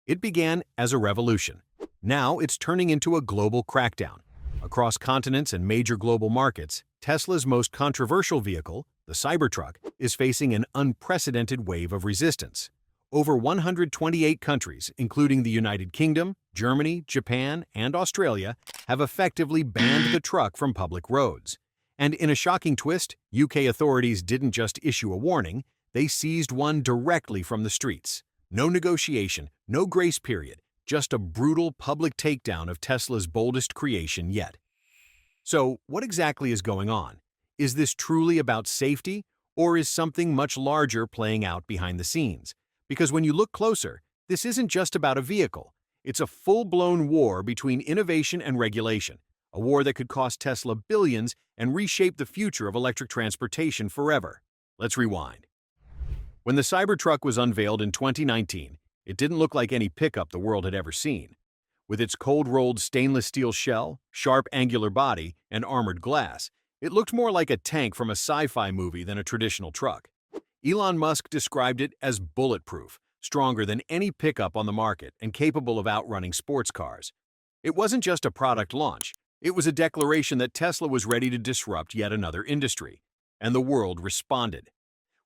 It began as a revolution. Now it's turning into a global crackdown. Across continents and major global markets, Tesla's most controversial vehicle, the Cybertruck, is facing an unprecedented wave of resistance. Over 128 countries, including the United Kingdom, Germany, Japan, and Australia, have effectively banned the truck from public roads. And in a shocking twist, UK authorities didn't just issue a warning, they seized one directly from the streets. No negotiation, no grace period, just a brutal public takedown of Tesla's boldest creation yet. So, what exactly is going on? Is this truly about safety, or is something much larger playing out behind the scenes? Because when you look closer, this isn't just about a vehicle. It's a full-blown war between innovation and regulation, a war that could cost Tesla billions and reshape the future of electric transportation forever. Let's rewind. When the Cybertruck was unveiled in 2019, it didn't look like any pickup the world had ever seen. With its cold-rolled stainless steel shell, sharp angular body, and armored glass, it looked more like a tank from a sci-fi movie than a traditional truck. Elon Musk described it as bulletproof, stronger than any pickup on the market and capable of outrunning sports cars. It wasn't just a product launch, it was a declaration that Tesla was ready to disrupt yet another industry. And the world responded.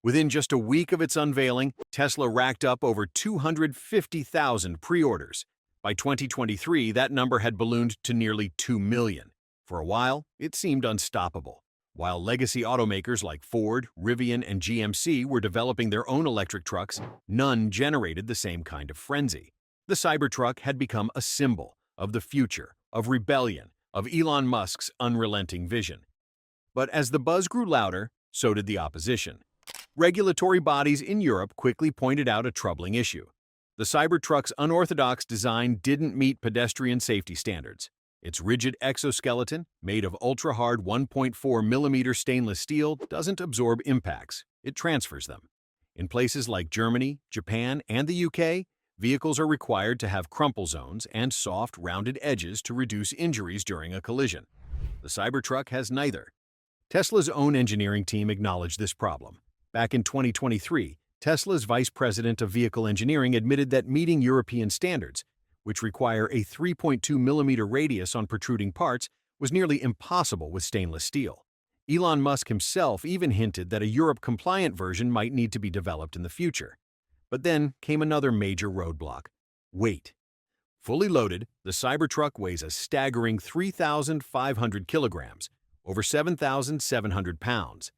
Within just a week of its unveiling, Tesla racked up over 250,000 pre-orders. By 2023, that number had ballooned to nearly 2 million. For a while, it seemed unstoppable. While legacy automakers like Ford, Rivian, and GMC were developing their own electric trucks, none generated the same kind of frenzy. The Cybertruck had become a symbol of the future, of rebellion, of Elon Musk's unrelenting vision. But as the buzz grew louder, so did the opposition. Regulatory bodies in Europe quickly pointed out a troubling issue. The Cybertruck's unorthodox design didn't meet pedestrian safety standards. Its rigid exoskeleton, made of ultra-hard 1.4mm stainless steel, doesn't absorb impacts, it transfers them. In places like Germany, Japan, and the UK, vehicles are required to have crumple zones and soft, rounded edges to reduce injuries during a collision. The Cybertruck has neither. Tesla's own engineering team acknowledged this problem. Back in 2023, Tesla's vice president of vehicle engineering admitted that meeting European standards, which require a 3.2mm radius on protruding parts, was nearly impossible with stainless steel. Elon Musk himself even hinted that a Europe-compliant version might need to be developed in the future. But then came another major roadblock: weight. Fully loaded, the Cybertruck weighs a staggering 3,500 kilograms, over 7,700 pounds.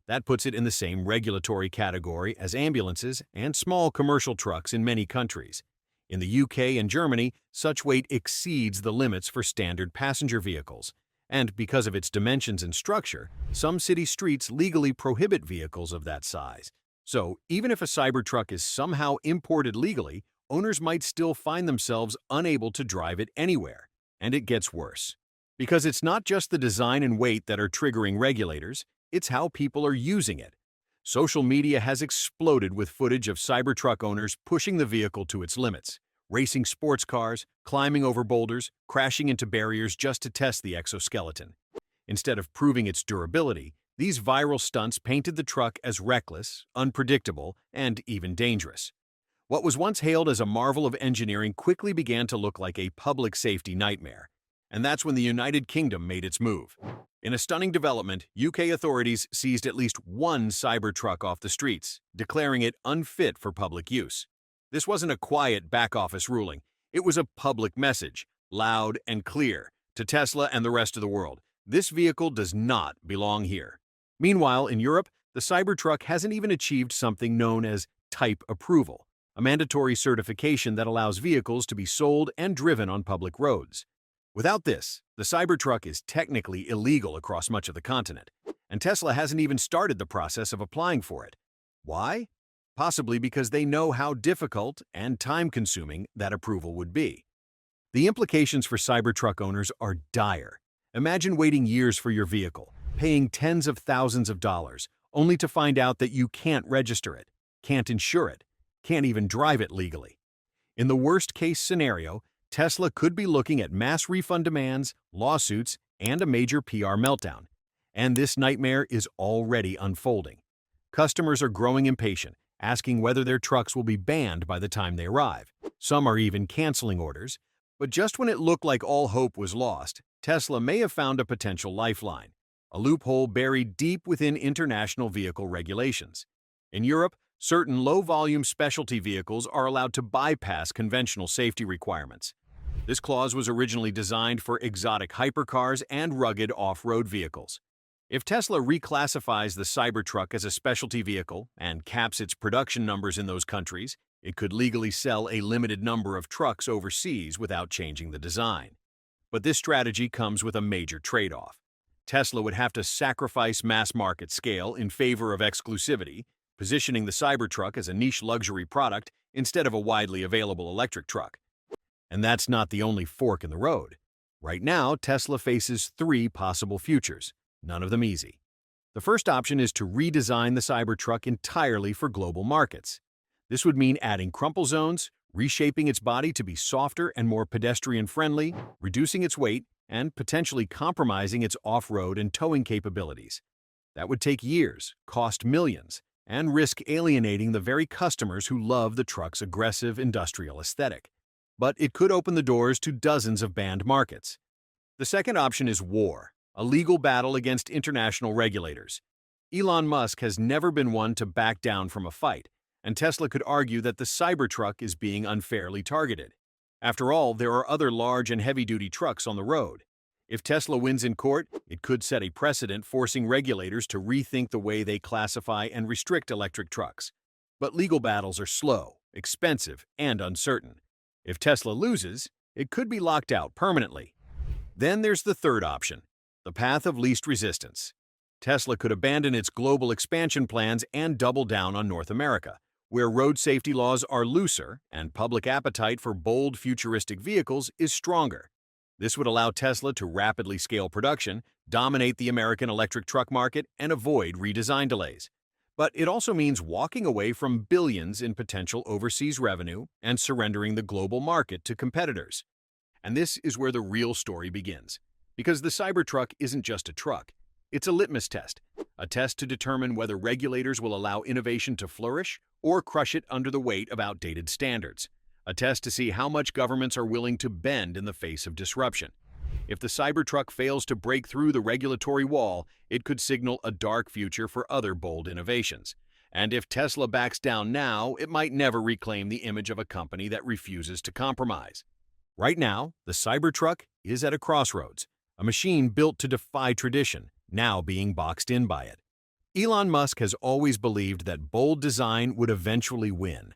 That puts it in the same regulatory category as ambulances and small commercial trucks in many countries. In the UK and Germany, such weight exceeds the limits for standard passenger vehicles. And because of its dimensions and structure, some city streets legally prohibit vehicles of that size. So, even if a Cybertruck is somehow imported legally, owners might still find themselves unable to drive it anywhere. And it gets worse. Because it's not just the design and weight that are triggering regulators, it's how people are using it. Social media has exploded with footage of Cybertruck owners pushing the vehicle to its limits, racing sports cars, climbing over boulders, crashing into barriers just to test the exoskeleton. Instead of proving its durability, these viral stunts painted the truck as reckless, unpredictable, and even dangerous. What was once hailed as a marvel of engineering quickly began to look like a public safety nightmare. And that's when the United Kingdom made its move. In a stunning development, UK authorities seized at least one Cybertruck off the streets, declaring it unfit for public use. This wasn't a quiet back-office ruling. It was a public message, loud and clear, to Tesla and the rest of the world. This vehicle does not belong here. Meanwhile, in Europe, the Cybertruck hasn't even achieved something known as type approval, a mandatory certification that allows vehicles to be sold and driven on public roads. Without this, the Cybertruck is technically illegal across much of the continent, and Tesla hasn't even started the process of applying for it. Why? Possibly because they know how difficult and time-consuming that approval would be. The implications for Cybertruck owners are dire. Imagine waiting years for your vehicle, paying tens of thousands of dollars, only to find out that you can't register it, can't insure it, can't even drive it legally. In the worst-case scenario, Tesla could be looking at mass refund demands, lawsuits, and a major PR meltdown. And this nightmare is already unfolding. Customers are growing impatient, asking whether their trucks will be banned by the time they arrive. Some are even canceling orders. But just when it looked like all hope was lost, Tesla may have found a potential lifeline, a loophole buried deep within international vehicle regulations. In Europe, certain low-volume specialty vehicles are allowed to bypass conventional safety requirements. This clause was originally designed for exotic hypercars and rugged off-road vehicles. If Tesla reclassifies the Cybertruck as a specialty vehicle and caps its production numbers in those countries, it could legally sell a limited number of trucks overseas without changing the design. But this strategy comes with a major trade-off. Tesla would have to sacrifice mass-market scale in favor of exclusivity, positioning the Cybertruck as a niche luxury product instead of a widely available electric truck. And that's not the only fork in the road. Right now, Tesla faces three possible futures, none of them easy. The first option is to redesign the Cybertruck entirely for global markets. This would mean adding crumple zones, reshaping its body to be softer and more pedestrian-friendly, reducing its weight, and potentially compromising its off-road and towing capabilities. That would take years, cost millions, and risk alienating the very customers who love the truck's aggressive industrial aesthetic. But it could open the doors to dozens of banned markets. The second option is war, a legal battle against international regulators. Elon Musk has never been one to back down from a fight, and Tesla could argue that the Cybertruck is being unfairly targeted. After all, there are other large and heavy-duty trucks on the road. If Tesla wins in court, it could set a precedent forcing regulators to rethink the way they classify and restrict electric trucks. But legal battles are slow, expensive, and uncertain. If Tesla loses, it could be locked out permanently. Then there's the third option, the path of least resistance. Tesla could abandon its global expansion plans and double down on North America, where road safety laws are looser and public appetite for bold, futuristic vehicles is stronger. This would allow Tesla to rapidly scale production, dominate the American electric truck market, and avoid redesign delays. But it also means walking away from billions in potential overseas revenue and surrendering the global market to competitors. And this is where the real story begins. Because the Cybertruck isn't just a truck, it's a litmus test, a test to determine whether regulators will allow innovation to flourish or crush it under the weight of outdated standards. A test to see how much governments are willing to bend in the face of disruption. If the Cybertruck fails to break through the regulatory wall, it could signal a dark future for other bold innovations. And if Tesla backs down now, it might never reclaim the image of a company that refuses to compromise. Right now, the Cybertruck is at a crossroads, a machine built to defy tradition, now being boxed in by it. Elon Musk has always believed that bold design would eventually win.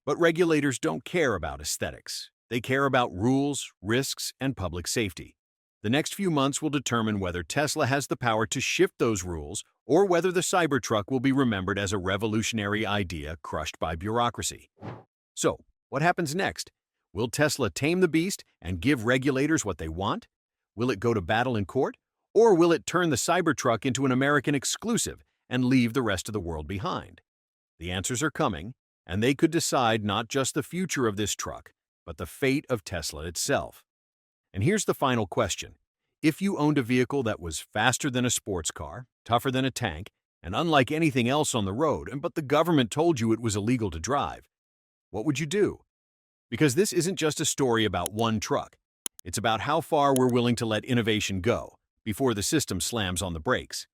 But regulators don't care about aesthetics. They care about rules, risks, and public safety. The next few months will determine whether Tesla has the power to shift those rules or whether the Cybertruck will be remembered as a revolutionary idea crushed by bureaucracy. So, what happens next? Will Tesla tame the beast and give regulators what they want? Will it go to battle in court? Or will it turn the Cybertruck into an American exclusive and leave the rest of the world behind? The answers are coming, and they could decide not just the future of this truck, but the fate of Tesla itself. And here's the final question. If you owned a vehicle that was faster than a sports car, tougher than a tank, and unlike anything else on the road, but the government told you it was illegal to drive, what would you do? Because this isn't just a story about one truck. It's about how far we're willing to let innovation go before the system slams on the brakes.